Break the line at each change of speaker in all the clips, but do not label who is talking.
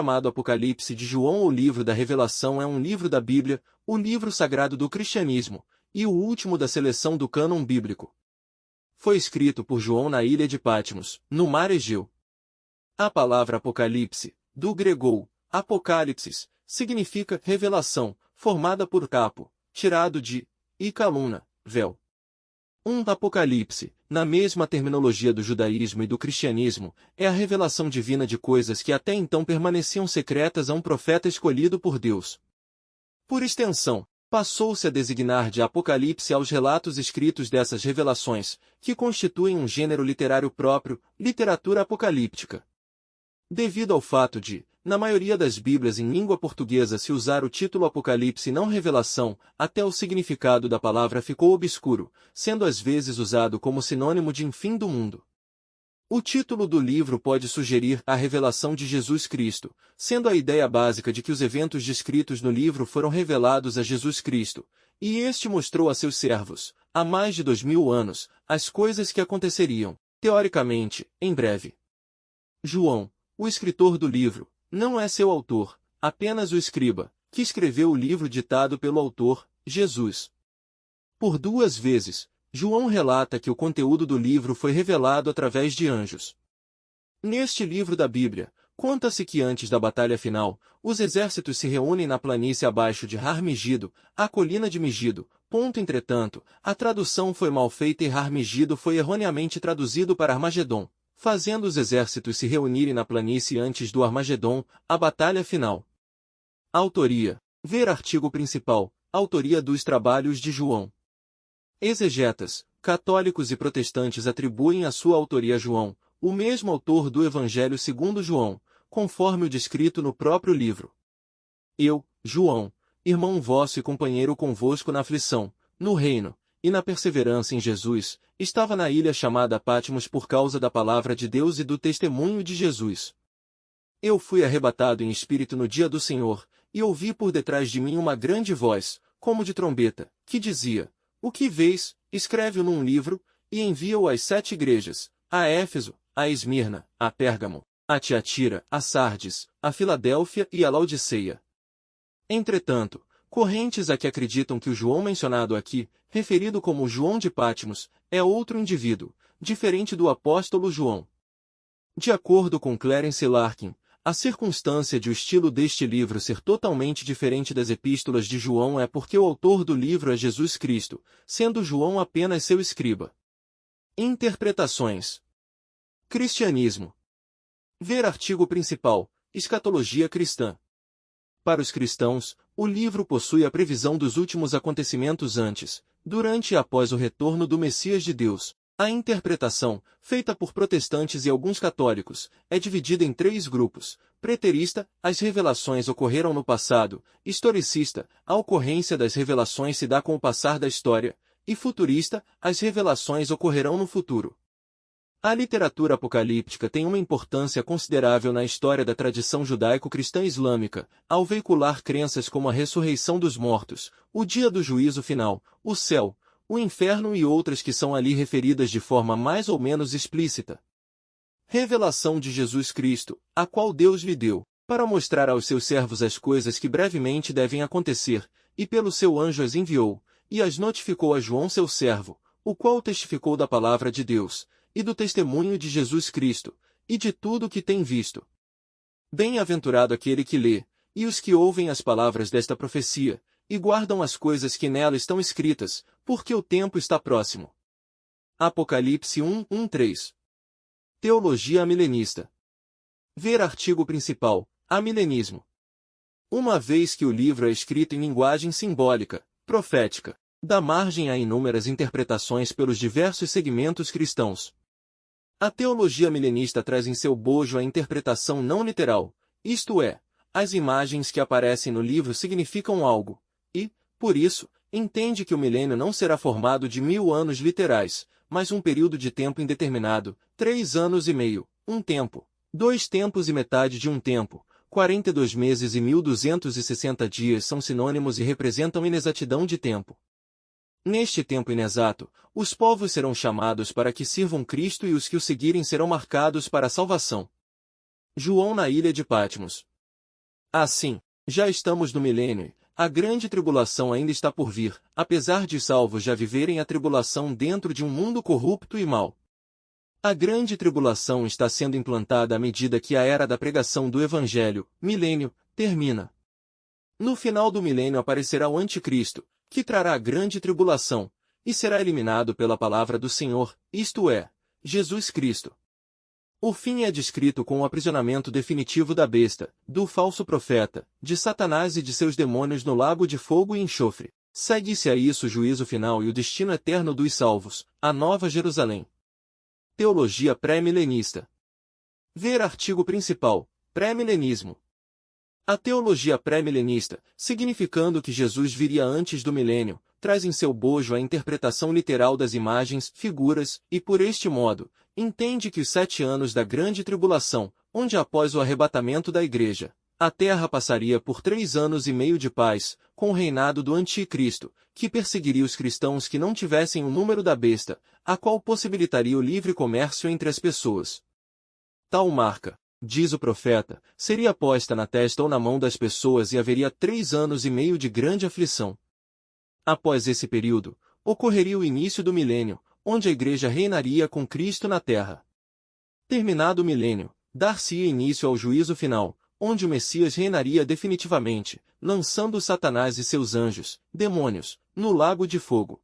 chamado Apocalipse de João ou Livro da Revelação é um livro da Bíblia, o livro sagrado do cristianismo, e o último da seleção do cânon bíblico. Foi escrito por João na ilha de Patmos, no mar Egeu. A palavra Apocalipse, do grego apocalipsis, significa revelação, formada por capo, tirado de, e caluna, véu. Um apocalipse, na mesma terminologia do judaísmo e do cristianismo, é a revelação divina de coisas que até então permaneciam secretas a um profeta escolhido por Deus. Por extensão, passou-se a designar de Apocalipse aos relatos escritos dessas revelações, que constituem um gênero literário próprio, literatura apocalíptica. Devido ao fato de, na maioria das Bíblias em língua portuguesa se usar o título Apocalipse e não Revelação, até o significado da palavra ficou obscuro, sendo às vezes usado como sinônimo de fim do mundo. O título do livro pode sugerir a revelação de Jesus Cristo, sendo a ideia básica de que os eventos descritos no livro foram revelados a Jesus Cristo, e este mostrou a seus servos, há mais de 2000 anos, as coisas que aconteceriam, teoricamente, em breve. João, o escritor do livro, não é seu autor, apenas o escriba, que escreveu o livro ditado pelo autor, Jesus. Por 2 vezes, João relata que o conteúdo do livro foi revelado através de anjos. Neste livro da Bíblia, conta-se que antes da batalha final, os exércitos se reúnem na planície abaixo de Har Megido, a colina de Megido. Entretanto, a tradução foi mal feita e Har Megido foi erroneamente traduzido para Armagedon, fazendo os exércitos se reunirem na planície antes do Armagedon, a batalha final. Autoria. Ver artigo principal, autoria dos trabalhos de João. Exegetas, católicos e protestantes atribuem a sua autoria a João, o mesmo autor do Evangelho segundo João, conforme o descrito no próprio livro. Eu, João, irmão vosso e companheiro convosco na aflição, no reino, e na perseverança em Jesus, estava na ilha chamada Patmos por causa da palavra de Deus e do testemunho de Jesus. Eu fui arrebatado em espírito no dia do Senhor, e ouvi por detrás de mim uma grande voz, como de trombeta, que dizia: O que vês, escreve-o num livro, e envia-o às 7 igrejas, a Éfeso, a Esmirna, a Pérgamo, a Tiatira, a Sardes, a Filadélfia e a Laodiceia. Entretanto, correntes a que acreditam que o João mencionado aqui, referido como João de Patmos, é outro indivíduo, diferente do apóstolo João. De acordo com Clarence Larkin, a circunstância de o estilo deste livro ser totalmente diferente das epístolas de João é porque o autor do livro é Jesus Cristo, sendo João apenas seu escriba. Interpretações. Cristianismo. Ver artigo principal, Escatologia cristã. Para os cristãos, o livro possui a previsão dos últimos acontecimentos antes, durante e após o retorno do Messias de Deus. A interpretação, feita por protestantes e alguns católicos, é dividida em 3 grupos. Preterista, as revelações ocorreram no passado; historicista, a ocorrência das revelações se dá com o passar da história; e futurista, as revelações ocorrerão no futuro. A literatura apocalíptica tem uma importância considerável na história da tradição judaico-cristã islâmica, ao veicular crenças como a ressurreição dos mortos, o dia do juízo final, o céu, o inferno e outras que são ali referidas de forma mais ou menos explícita. Revelação de Jesus Cristo, a qual Deus lhe deu, para mostrar aos seus servos as coisas que brevemente devem acontecer, e pelo seu anjo as enviou, e as notificou a João seu servo, o qual testificou da palavra de Deus, e do testemunho de Jesus Cristo, e de tudo o que tem visto. Bem-aventurado aquele que lê, e os que ouvem as palavras desta profecia, e guardam as coisas que nela estão escritas, porque o tempo está próximo. Apocalipse 1:3. Teologia amilenista. Ver artigo principal, Amilenismo. Uma vez que o livro é escrito em linguagem simbólica, profética, dá margem a inúmeras interpretações pelos diversos segmentos cristãos. A teologia milenista traz em seu bojo a interpretação não literal, isto é, as imagens que aparecem no livro significam algo, e, por isso, entende que o milênio não será formado de 1000 anos literais, mas um período de tempo indeterminado, 3 anos e meio, um tempo, 2 tempos e metade de um tempo, 42 meses e 1260 dias são sinônimos e representam inexatidão de tempo. Neste tempo inexato, os povos serão chamados para que sirvam Cristo e os que o seguirem serão marcados para a salvação. João na ilha de Patmos. Assim, já estamos no milênio, e a grande tribulação ainda está por vir, apesar de salvos já viverem a tribulação dentro de um mundo corrupto e mau. A grande tribulação está sendo implantada à medida que a era da pregação do Evangelho, milênio, termina. No final do milênio aparecerá o Anticristo, que trará a grande tribulação, e será eliminado pela palavra do Senhor, isto é, Jesus Cristo. O fim é descrito com o aprisionamento definitivo da besta, do falso profeta, de Satanás e de seus demônios no lago de fogo e enxofre. Segue-se a isso o juízo final e o destino eterno dos salvos, a Nova Jerusalém. Teologia pré-milenista. Ver artigo principal, pré-milenismo. A teologia pré-milenista, significando que Jesus viria antes do milênio, traz em seu bojo a interpretação literal das imagens, figuras, e por este modo, entende que os 7 anos da grande tribulação, onde após o arrebatamento da Igreja, a terra passaria por 3 anos e meio de paz, com o reinado do Anticristo, que perseguiria os cristãos que não tivessem o número da besta, a qual possibilitaria o livre comércio entre as pessoas. Tal marca, diz o profeta, seria posta na testa ou na mão das pessoas e haveria 3 anos e meio de grande aflição. Após esse período, ocorreria o início do milênio, onde a Igreja reinaria com Cristo na terra. Terminado o milênio, dar-se-ia início ao juízo final, onde o Messias reinaria definitivamente, lançando Satanás e seus anjos, demônios, no lago de fogo.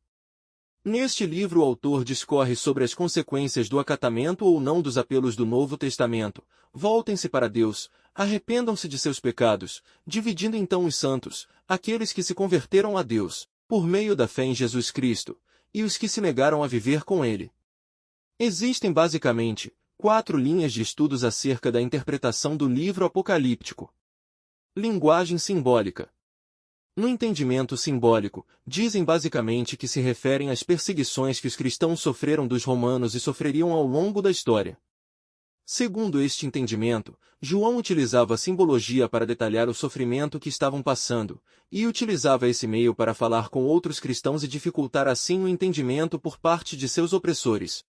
Neste livro o autor discorre sobre as consequências do acatamento ou não dos apelos do Novo Testamento. Voltem-se para Deus, arrependam-se de seus pecados, dividindo então os santos, aqueles que se converteram a Deus, por meio da fé em Jesus Cristo, e os que se negaram a viver com Ele. Existem basicamente 4 linhas de estudos acerca da interpretação do livro apocalíptico. Linguagem simbólica. No entendimento simbólico, dizem basicamente que se referem às perseguições que os cristãos sofreram dos romanos e sofreriam ao longo da história. Segundo este entendimento, João utilizava a simbologia para detalhar o sofrimento que estavam passando, e utilizava esse meio para falar com outros cristãos e dificultar assim o entendimento por parte de seus opressores.